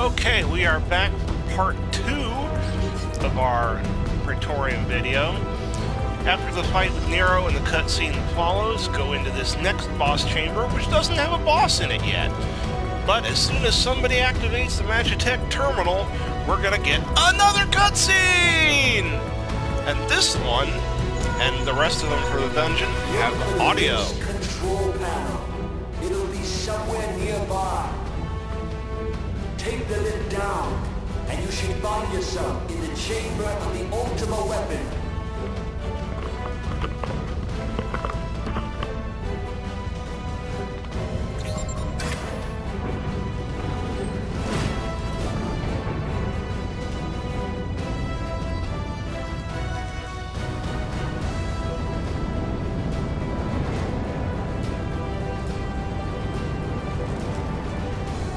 Okay, we are back for part 2 of our Praetorium video. After the fight with Nero and the cutscene that follows, go into this next boss chamber, which doesn't have a boss in it yet. But as soon as somebody activates the Magitech terminal, we're gonna get another cutscene! And this one, and the rest of them for the dungeon, have audio. Control panel. It'll be somewhere nearby. Take the lid down, and you should find yourself in the chamber of the ultimate weapon.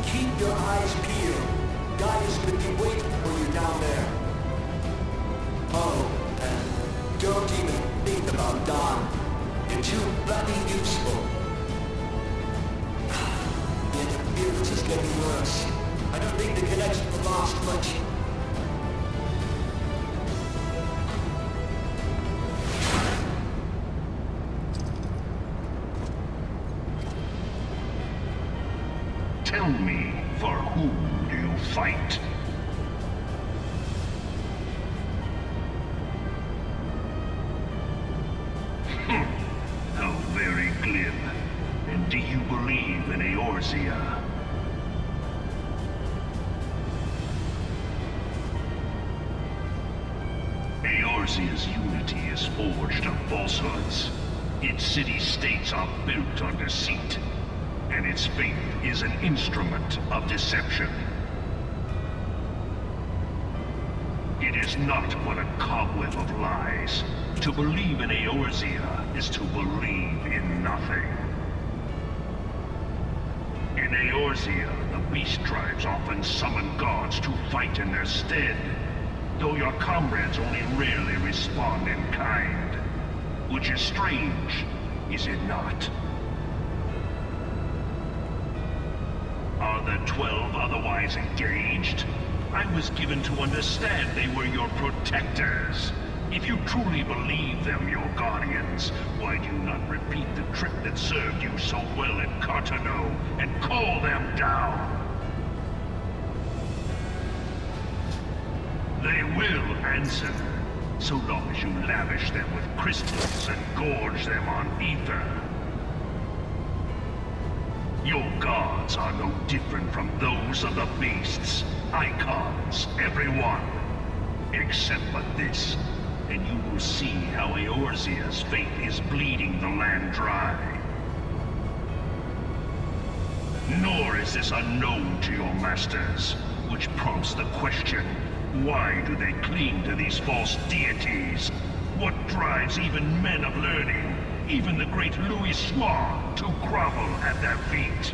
Keep your eyes peeled. Gaius could be waiting for you down there. Oh, and don't even think about Don. You're too bloody useful. The interference is getting worse. I don't think the connection will last much. Tell me, for whom do you fight? How very glib. And do you believe in Eorzea? Eorzea's unity is forged of falsehoods. Its city-states are built on deceit. And its faith is an instrument of deception. It is not but a cobweb of lies. To believe in Eorzea is to believe in nothing. In Eorzea, the beast tribes often summon gods to fight in their stead, though your comrades only rarely respond in kind. Which is strange, is it not? Are the 12 otherwise engaged? I was given to understand they were your protectors. If you truly believe them your guardians, why do you not repeat the trick that served you so well at Cartano and call them down? They will answer, so long as you lavish them with crystals and gorge them on ether. Your gods are no different from those of the beasts. Icons, everyone. Except but this, and you will see how Eorzea's faith is bleeding the land dry. Nor is this unknown to your masters, which prompts the question, why do they cling to these false deities? What drives even men of learning, even the great Louis Swan, to grovel at their feet?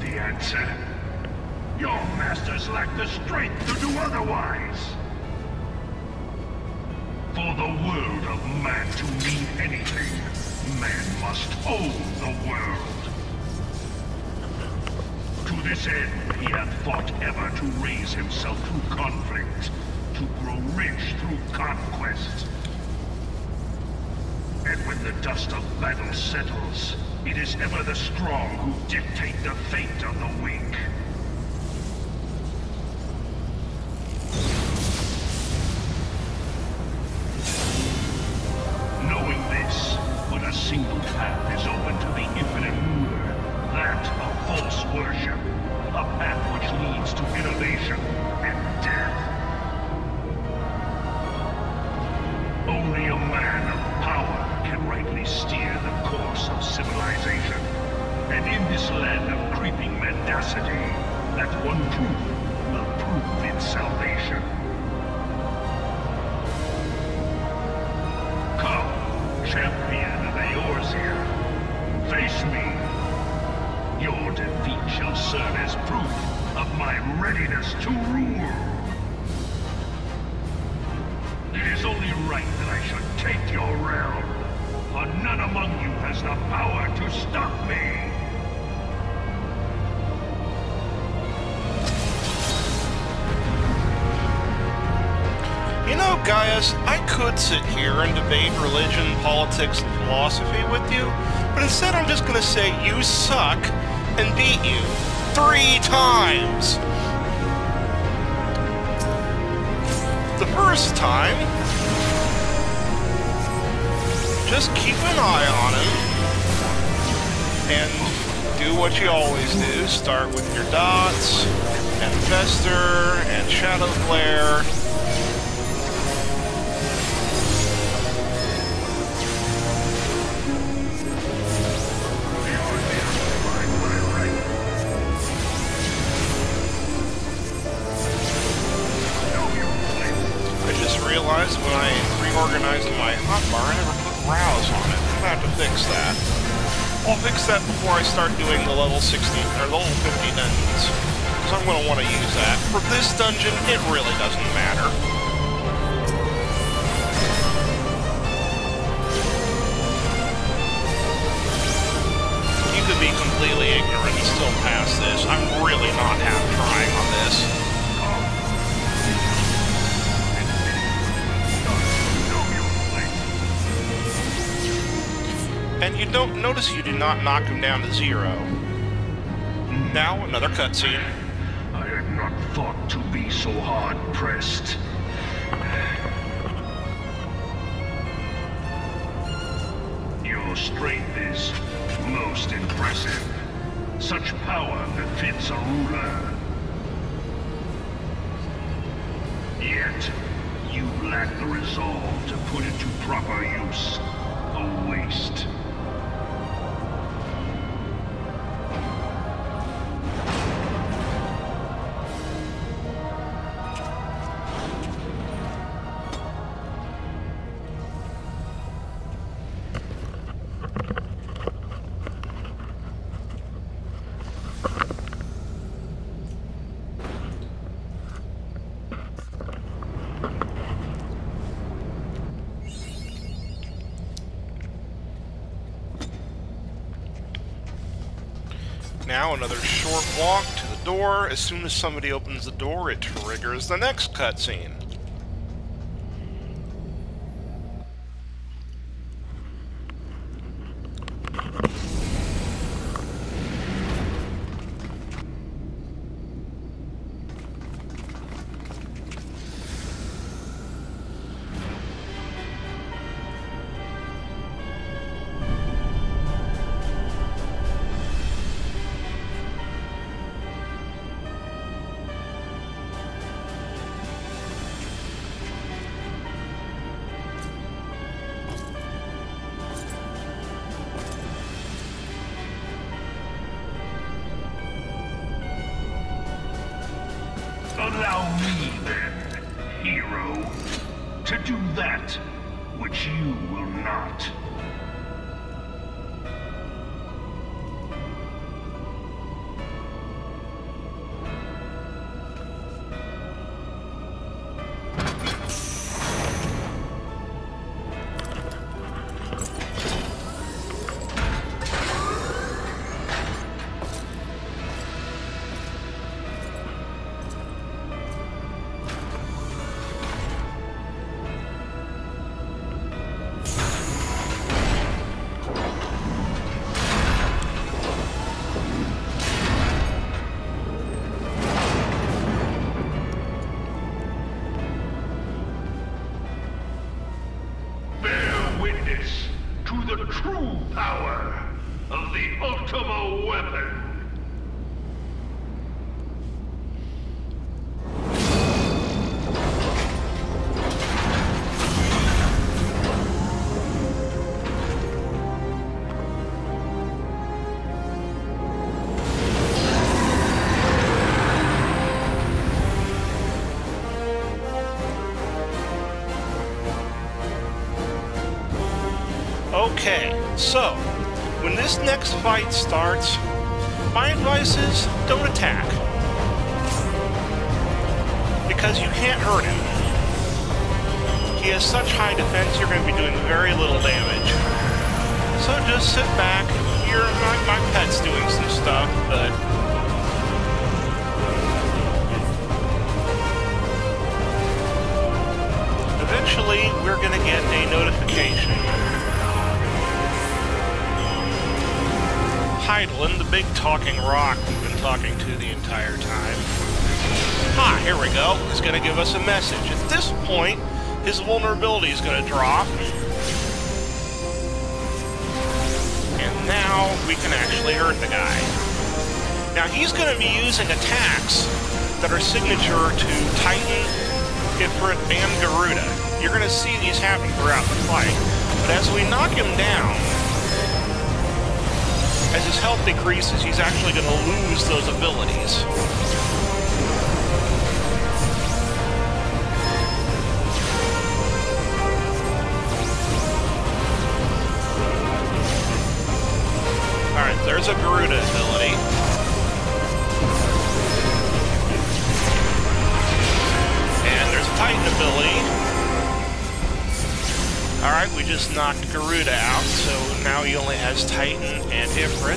The answer? Your masters lack the strength to do otherwise. For the world of man to mean anything, man must own the world. To this end, he hath fought ever to raise himself through conflict, to grow rich through conquest. And when the dust of battle settles, it is ever the strong who dictate the fate of the weak. Knowing this, but a single path is open to the infinite ruler, that of false worship, a path which leads to innovation and death. Only a man of power can rightly steer the course of civilization. And in this land of creeping mendacity, that one truth will prove its salvation. Come, champion of Eorzea, face me. Your defeat shall serve as proof of my readiness to rule. It is only right that I should take your realm, for none among you has the power to stop me. Gaius, I could sit here and debate religion, politics, and philosophy with you, but instead I'm just gonna say you suck and beat you 3 times. The first time, just keep an eye on him and do what you always do. Start with your dots and Fester and Shadow Flare. Realized when I reorganized my hotbar, I never put rouse on it. I'm gonna have to fix that. I'll fix that before I start doing the level 60 or the level 50 dungeons, because I'm gonna want to use that. For this dungeon, it really doesn't matter. You could be completely ignorant and still pass this. I'm really not half trying on this. And you don't notice you do not knock him down to 0. Now, another cutscene. I had not thought to be so hard-pressed. Your strength is most impressive. Such power befits a ruler. Yet, you lack the resolve to put it to proper use. A waste. Now another short walk to the door. As soon as somebody opens the door, it triggers the next cutscene. Allow me, then, hero, to do that which you will not. The true power of the Ultima weapon. Okay, so, when this next fight starts, my advice is, don't attack. Because you can't hurt him. He has such high defense, you're going to be doing very little damage. So just sit back, my pet's doing some stuff, but... Hydaelyn, the big talking rock we've been talking to the entire time. Ah, here we go. He's going to give us a message. At this point, his vulnerability is going to drop. And now we can actually hurt the guy. Now he's going to be using attacks that are signature to Titan, Ifrit, and Garuda. You're going to see these happen throughout the fight. But as we knock him down, as his health decreases, he's actually going to lose those abilities. Alright, there's a Garuda ability. And there's a Titan ability. Alright, we just knocked Garuda out, so now he only has Titan and Ifrit.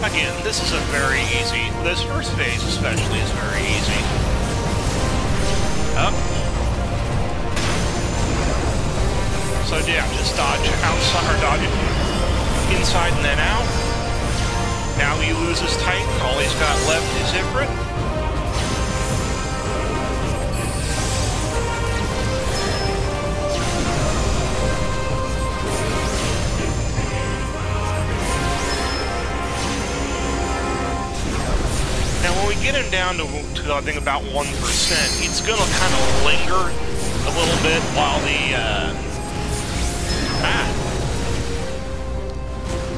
Again, this is a very easy, this first phase especially is very easy. Up. So yeah, just dodge outside, or dodge inside and then out. Now he loses Titan, all he's got left is Ifrit. Now when we get him down to I think about 1%, he's gonna kind of linger a little bit while the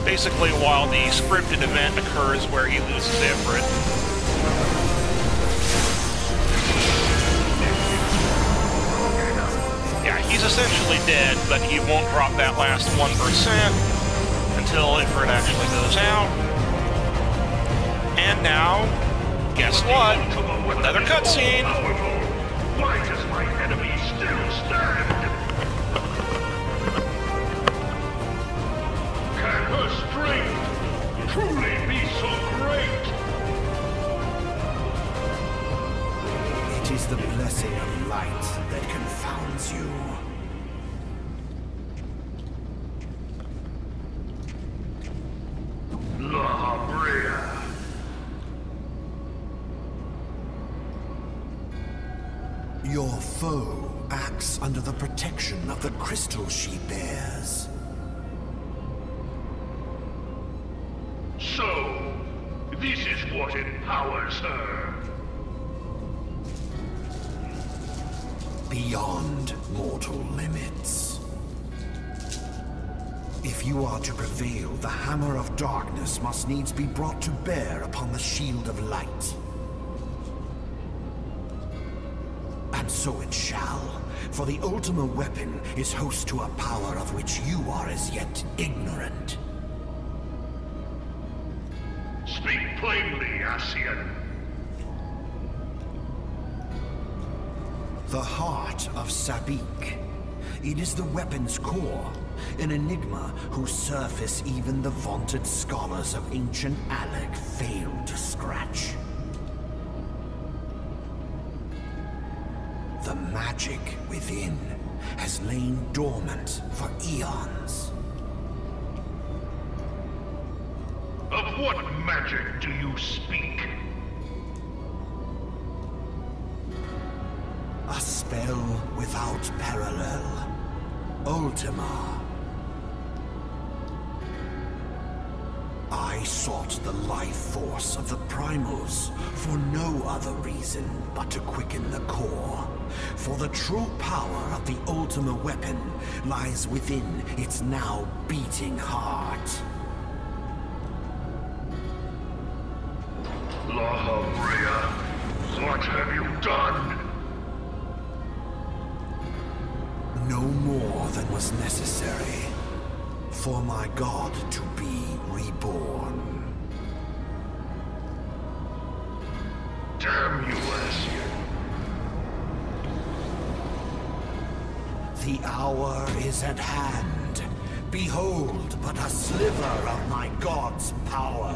basically while the scripted event occurs where he loses Ifrit. Yeah, he's essentially dead, but he won't drop that last 1% until Ifrit actually goes out. And now, guess what? Another cutscene! Why does my enemy still stand? Can her strength truly be so great? It is the blessing of light that confounds you. La Brea. Your foe acts under the protection of the crystal she bears. So, this is what empowers her. Beyond mortal limits. If you are to prevail, the hammer of darkness must needs be brought to bear upon the shield of light. And so it shall, for the Ultima weapon is host to a power of which you are as yet ignorant. Speak plainly, Ascian. The heart of Sabik. It is the weapon's core, an enigma whose surface even the vaunted scholars of ancient Alec failed to scratch. The magic within has lain dormant for eons. Of what magic do you speak? A spell without parallel. Ultima. I sought the life force of the primals for no other reason but to quicken the core. For the true power of the Ultima weapon lies within its now beating heart. La Brea, what have you done? No more than was necessary for my god to be reborn. Damn you, Ascian. The hour is at hand. Behold but a sliver of my god's power.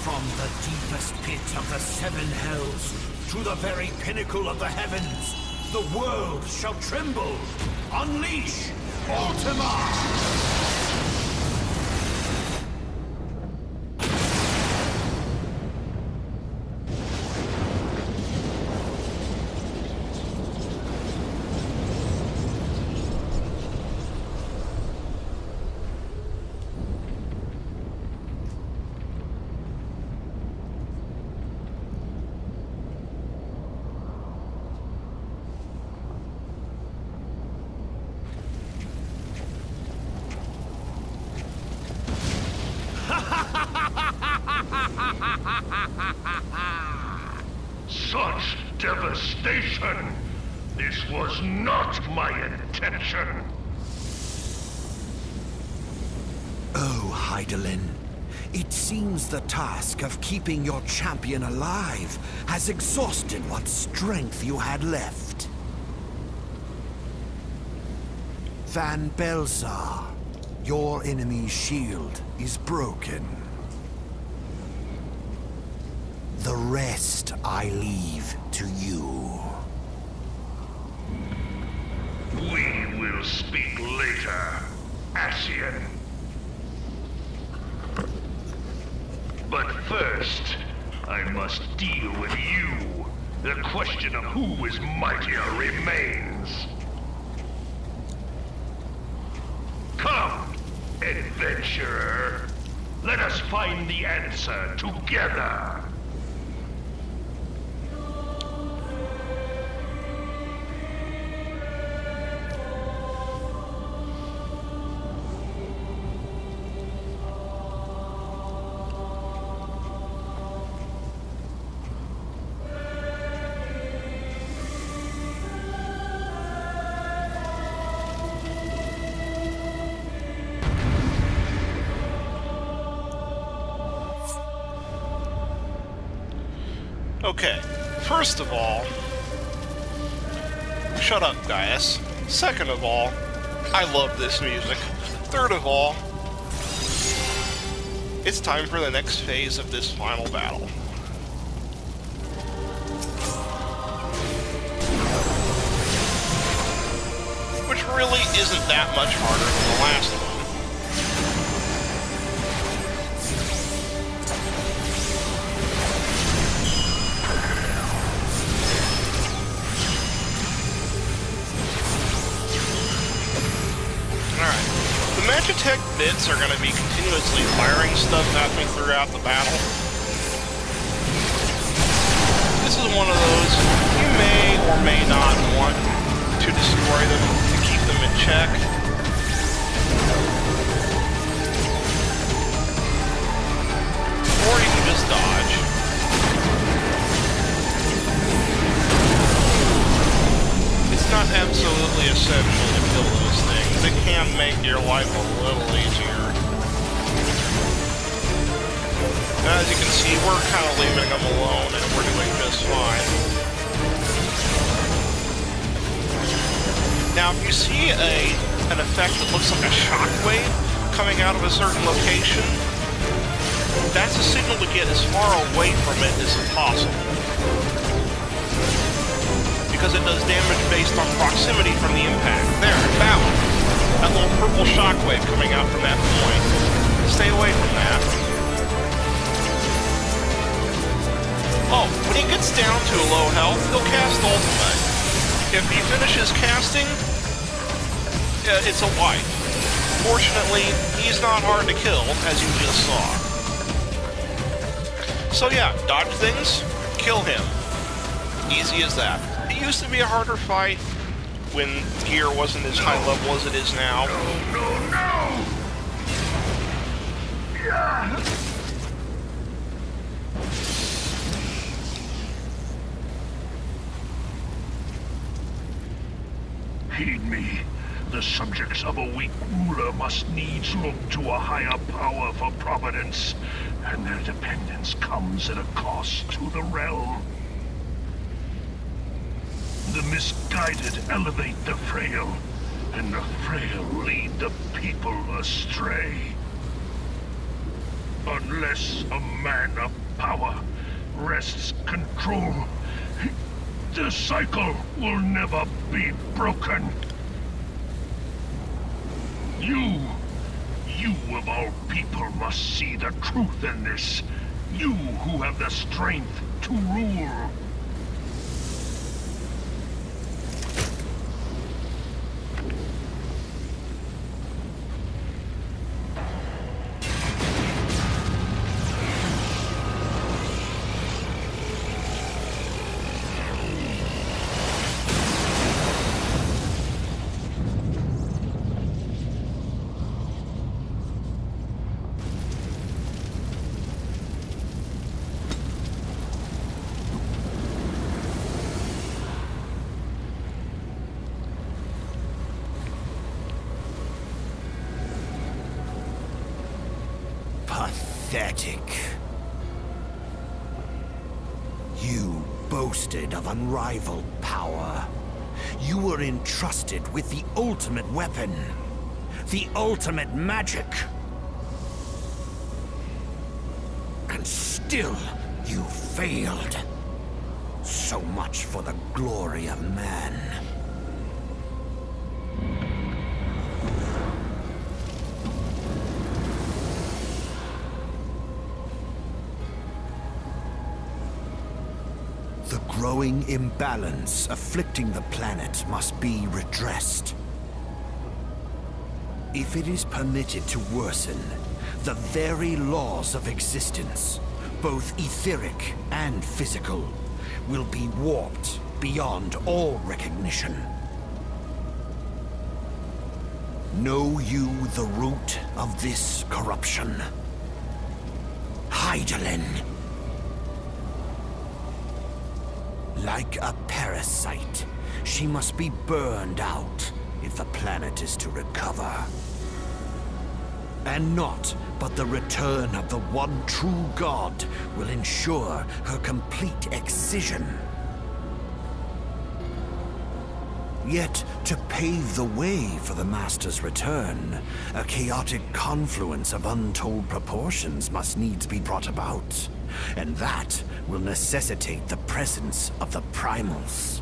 From the deepest pit of the seven hells to the very pinnacle of the heavens, the world shall tremble. Unleash Ultima! Such devastation! This was not my intention! Oh, Hydaelyn. It seems the task of keeping your champion alive has exhausted what strength you had left. Van Belzar, your enemy's shield is broken. The rest I leave to you. We will speak later, Ascian. But first, I must deal with you. The question of who is mightier remains. Come, adventurer. Let us find the answer together. Okay, first of all, shut up, Gaius. Second of all, I love this music. Third of all, it's time for the next phase of this final battle. Which really isn't that much harder than the last one. Magitech bits are going to be continuously firing stuff at me throughout the battle. This is one of those you may or may not want to destroy them to keep them in check. Or you can just dodge. It's not absolutely essential to kill those things. It can make your life a little easier. As you can see, we're kind of leaving them alone, and we're doing just fine. Now, if you see an effect that looks like a shockwave coming out of a certain location, that's a signal to get as far away from it as possible. Because it does damage based on proximity from the impact. There, bound. That little purple shockwave coming out from that point. Stay away from that. Oh, when he gets down to a low health, he'll cast Ultimate. If he finishes casting, it's a wipe. Fortunately, he's not hard to kill, as you just saw. So yeah, dodge things, kill him. Easy as that. It used to be a harder fight when gear wasn't as high level as it is now. No! Yeah. Heed me. The subjects of a weak ruler must needs look to a higher power for providence, and their dependence comes at a cost to the realm. The misguided elevate the frail, and the frail lead the people astray. Unless a man of power wrests control, the cycle will never be broken. You of all people must see the truth in this. You who have the strength to rule. Pathetic. You boasted of unrivaled power. You were entrusted with the ultimate weapon, the ultimate magic. And still, you failed. So much for the glory of man. The growing imbalance afflicting the planet must be redressed. If it is permitted to worsen, the very laws of existence, both etheric and physical, will be warped beyond all recognition. Know you the root of this corruption? Hydaelyn. Like a parasite, she must be burned out if the planet is to recover. And naught but the return of the one true god will ensure her complete excision. Yet, to pave the way for the Master's return, a chaotic confluence of untold proportions must needs be brought about. And that will necessitate the presence of the primals.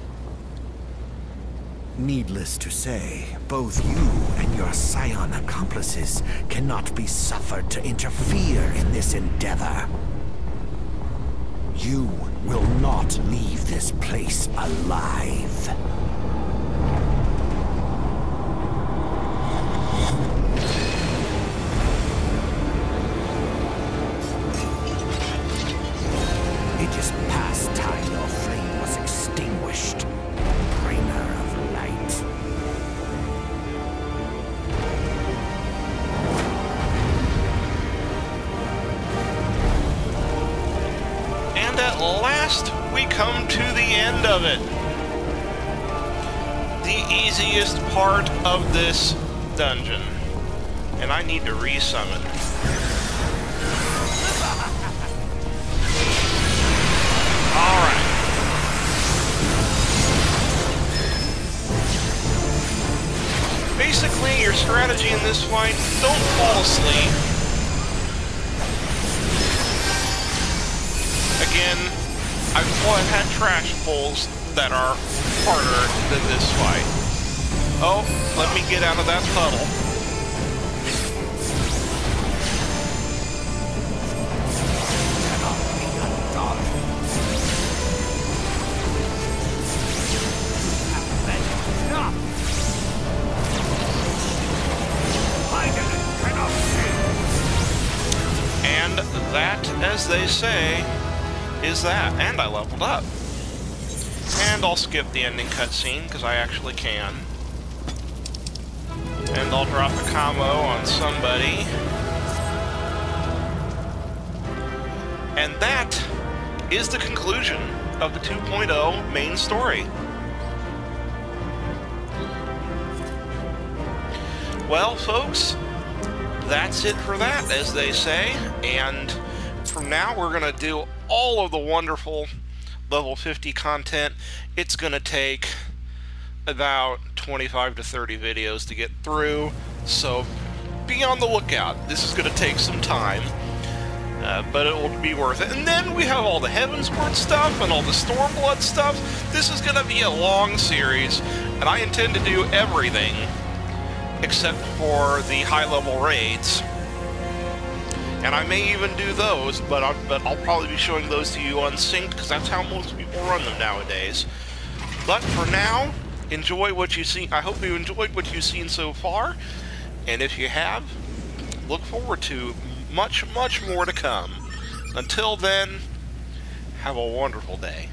Needless to say, both you and your scion accomplices cannot be suffered to interfere in this endeavor. You will not leave this place alive. It is past time your flame was extinguished, bringer of light. And at last, we come to the end of it. The easiest part of this dungeon. And I need to resummon. Alright. Basically, your strategy in this fight, don't fall asleep. Again, I've had trash pulls that are harder than this fight. Oh, let me get out of that puddle. And that, as they say, is that. And I leveled up. And I'll skip the ending cutscene, because I actually can. And I'll drop a combo on somebody. And that is the conclusion of the 2.0 main story. Well, folks, that's it for that, as they say, and from now we're going to do all of the wonderful level 50 content. It's going to take about 25 to 30 videos to get through, so be on the lookout. This is going to take some time, but it will be worth it. And then we have all the Heavensward stuff and all the Stormblood stuff. This is going to be a long series, and I intend to do everything except for the high-level raids. And I may even do those, but I'll probably be showing those to you unsynced, because that's how most people run them nowadays. But for now, enjoy what you see. I hope you enjoyed what you've seen so far, and if you have, look forward to much, much more to come. Until then, have a wonderful day.